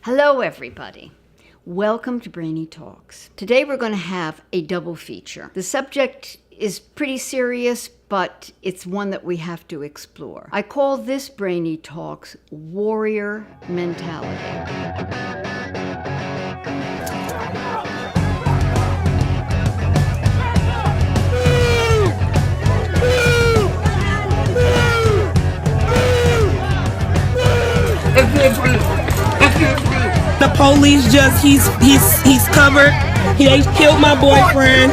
Hello, everybody. Welcome to Brainy Talks. Today we're going to have a double feature. The subject is pretty serious, but it's one that we have to explore. I call this Brainy Talks Warrior Mentality. The police he's covered. He ain't killed my boyfriend.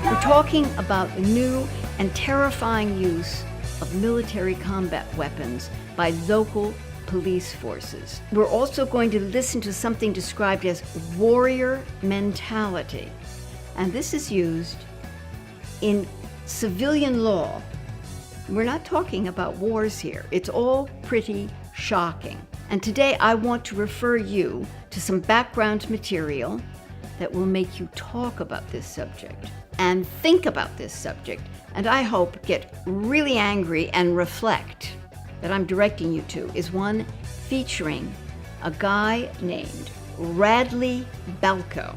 We're talking about the new and terrifying use of military combat weapons by local police forces. We're also going to listen to something described as warrior mentality. And this is used in civilian law. We're not talking about wars here. It's all pretty shocking. And today I want to refer you to some background material that will make you talk about this subject and think about this subject, and I hope get really angry and reflect. That I'm directing you to is one featuring a guy named Radley Balko,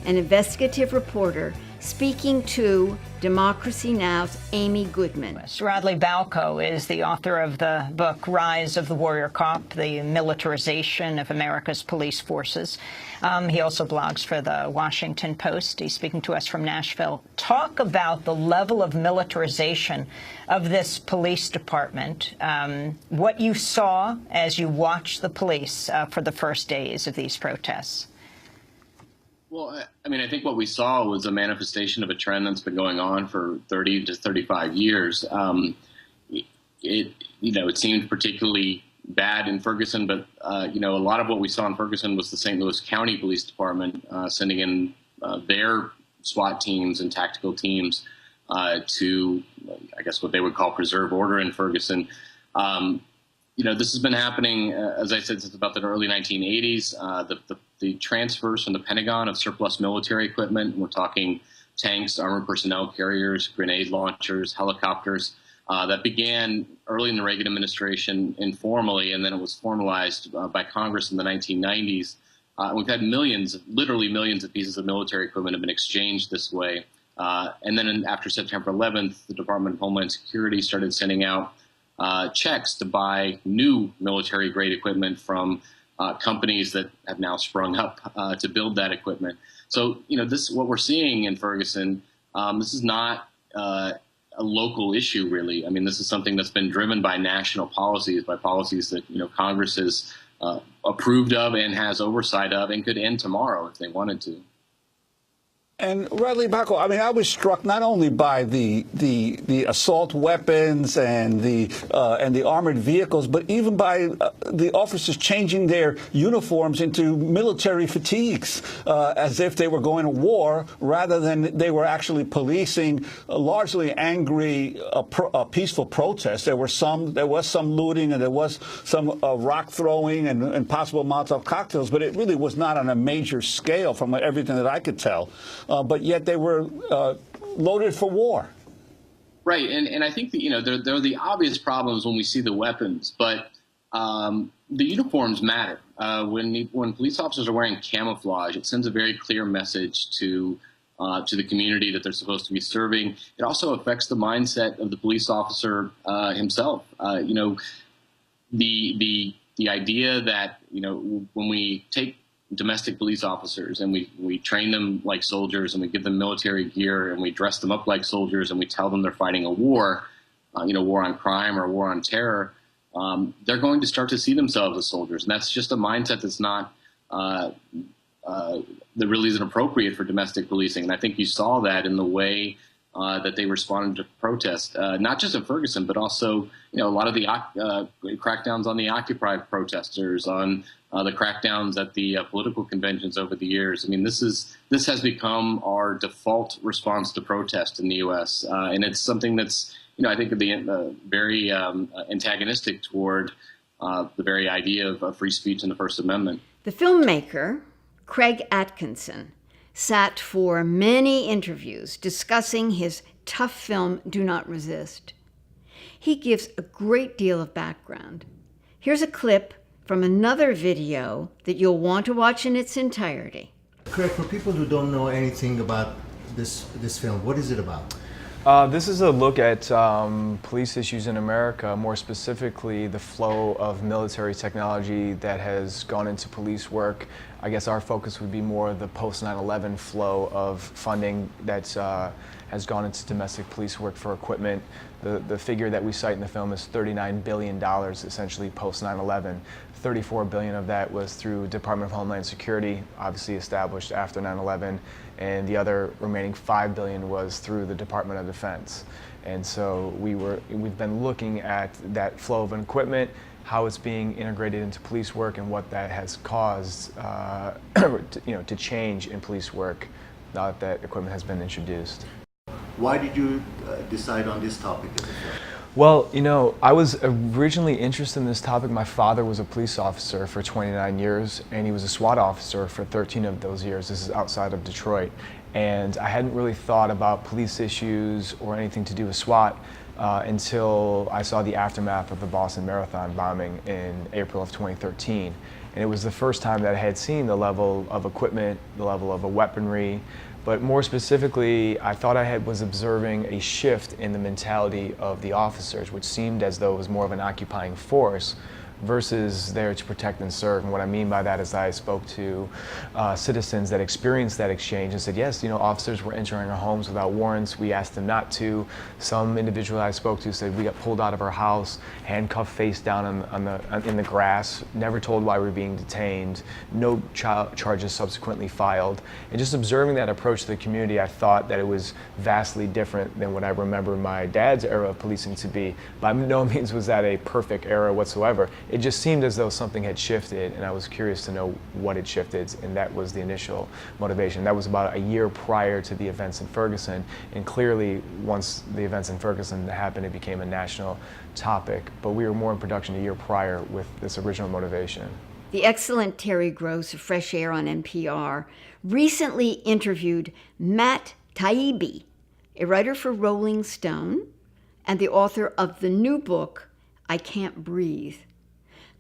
an investigative reporter speaking to Democracy Now!'s Amy Goodman. Radley Balko is the author of the book Rise of the Warrior Cop, the Militarization of America's Police Forces. He also blogs for the Washington Post. He's speaking to us from Nashville. Talk about the level of militarization of this police department, what you saw as you watched the police for the first days of these protests. Well, I mean, I think what we saw was a manifestation of a trend that's been going on for 30 to 35 years. It seemed particularly bad in Ferguson, but, a lot of what we saw in Ferguson was the St. Louis County Police Department sending in their SWAT teams and tactical teams to, I guess, what they would call preserve order in Ferguson. This has been happening, as I said, since about the early 1980s. The transfers from the Pentagon of surplus military equipment, we're talking tanks, armored personnel carriers, grenade launchers, helicopters, that began early in the Reagan administration informally, and then it was formalized by Congress in the 1990s. We've had literally millions of pieces of military equipment have been exchanged this way. And then after September 11th, the Department of Homeland Security started sending out checks to buy new military-grade equipment from companies that have now sprung up to build that equipment. So, what we're seeing in Ferguson, this is not a local issue, really. I mean, this is something that's been driven by national policies, by policies that, Congress has approved of and has oversight of and could end tomorrow if they wanted to. And Radley Balko, I mean, I was struck not only by the assault weapons and the armored vehicles, but even by the officers changing their uniforms into military fatigues, as if they were going to war, rather than they were actually policing largely angry, peaceful protests. There was some looting, and there was some rock throwing and possible Molotov cocktails, but it really was not on a major scale from everything that I could tell. But yet they were loaded for war. Right, and I think that there are the obvious problems when we see the weapons, but the uniforms matter. When police officers are wearing camouflage, it sends a very clear message to the community that they're supposed to be serving. It also affects the mindset of the police officer himself. The idea that when we take domestic police officers and we train them like soldiers and we give them military gear and we dress them up like soldiers and we tell them they're fighting a war, war on crime or war on terror, they're going to start to see themselves as soldiers. And that's just a mindset that's not, that really isn't appropriate for domestic policing. And I think you saw that in the way that they responded to protests, not just in Ferguson, but also, a lot of the crackdowns on the Occupy protesters, on the crackdowns at the political conventions over the years. I mean, this has become our default response to protest in the U.S., and it's something that's, I think, very antagonistic toward the very idea of free speech and the First Amendment. The filmmaker, Craig Atkinson, sat for many interviews discussing his tough film, Do Not Resist. He gives a great deal of background. Here's a clip from another video that you'll want to watch in its entirety. Craig, for people who don't know anything about this film, what is it about? This is a look at police issues in America, more specifically the flow of military technology that has gone into police work. I guess our focus would be more the post 9/11 flow of funding that has gone into domestic police work for equipment. The figure that we cite in the film is $39 billion essentially post 9/11. $34 billion of that was through Department of Homeland Security, obviously established after 9/11, and the other remaining $5 billion was through the Department of Defense. And so we've been looking at that flow of equipment, how it's being integrated into police work, and what that has caused to change in police work now that that equipment has been introduced. Why did you decide on this topic as a film? Well, I was originally interested in this topic. My father was a police officer for 29 years, and he was a SWAT officer for 13 of those years. This is outside of Detroit. And I hadn't really thought about police issues or anything to do with SWAT until I saw the aftermath of the Boston Marathon bombing in April of 2013. And it was the first time that I had seen the level of equipment, the level of weaponry, but more specifically, I thought I was observing a shift in the mentality of the officers, which seemed as though it was more of an occupying force versus there to protect and serve. And what I mean by that is I spoke to citizens that experienced that exchange and said, yes, officers were entering our homes without warrants. We asked them not to. Some individual I spoke to said we got pulled out of our house, handcuffed face down in the grass, never told why we were being detained, no charges subsequently filed. And just observing that approach to the community, I thought that it was vastly different than what I remember my dad's era of policing to be. By no means was that a perfect era whatsoever. It just seemed as though something had shifted, and I was curious to know what had shifted, and that was the initial motivation. That was about a year prior to the events in Ferguson, and clearly once the events in Ferguson happened, it became a national topic, but we were more in production a year prior with this original motivation. The excellent Terry Gross of Fresh Air on NPR recently interviewed Matt Taibbi, a writer for Rolling Stone and the author of the new book, I Can't Breathe,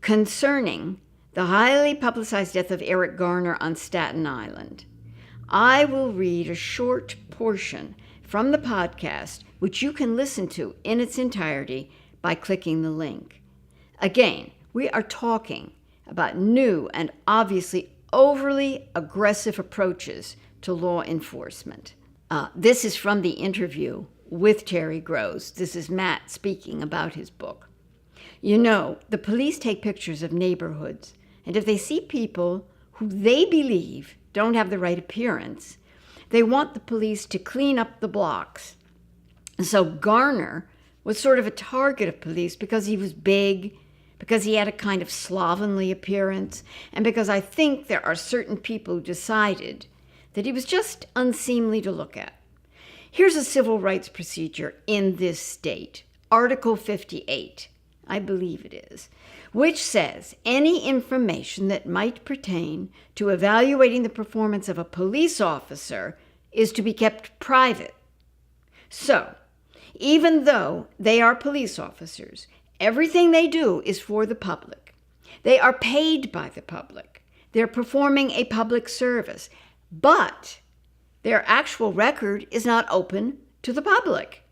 concerning the highly publicized death of Eric Garner on Staten Island. I will read a short portion from the podcast, which you can listen to in its entirety by clicking the link. Again, we are talking about new and obviously overly aggressive approaches to law enforcement. This is from the interview with Terry Gross. This is Matt speaking about his book. The police take pictures of neighborhoods, and if they see people who they believe don't have the right appearance, they want the police to clean up the blocks. And so Garner was sort of a target of police because he was big, because he had a kind of slovenly appearance, and because I think there are certain people who decided that he was just unseemly to look at. Here's a civil rights procedure in this state, Article 58. I believe it is, which says any information that might pertain to evaluating the performance of a police officer is to be kept private. So, even though they are police officers, everything they do is for the public. They are paid by the public. They're performing a public service, but their actual record is not open to the public.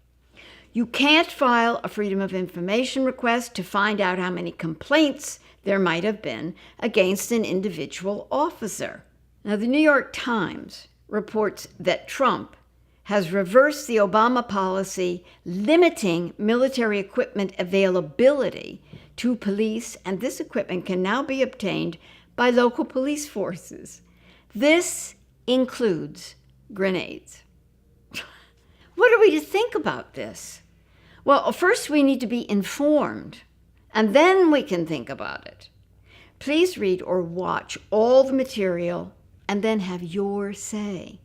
You can't file a Freedom of Information request to find out how many complaints there might have been against an individual officer. Now, the New York Times reports that Trump has reversed the Obama policy limiting military equipment availability to police, and this equipment can now be obtained by local police forces. This includes grenades. What are we to think about this? Well, first we need to be informed, and then we can think about it. Please read or watch all the material and then have your say.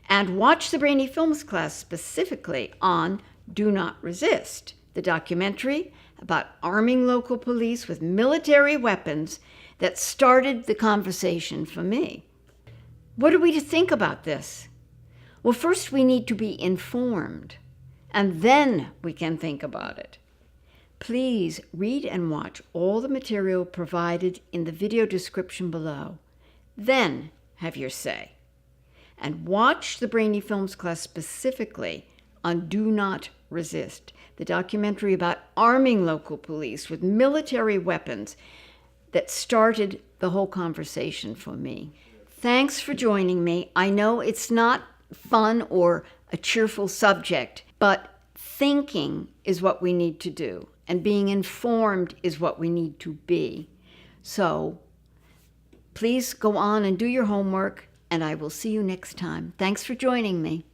And watch the Brainy Films class specifically on Do Not Resist, the documentary about arming local police with military weapons that started the conversation for me. What are we to think about this? Well, first we need to be informed, and then we can think about it. Please read and watch all the material provided in the video description below. Then have your say. And watch the Brainy Films class specifically on Do Not Resist, the documentary about arming local police with military weapons that started the whole conversation for me. Thanks for joining me. I know it's not fun or a cheerful subject, but thinking is what we need to do, and being informed is what we need to be. So please go on and do your homework, and I will see you next time. Thanks for joining me.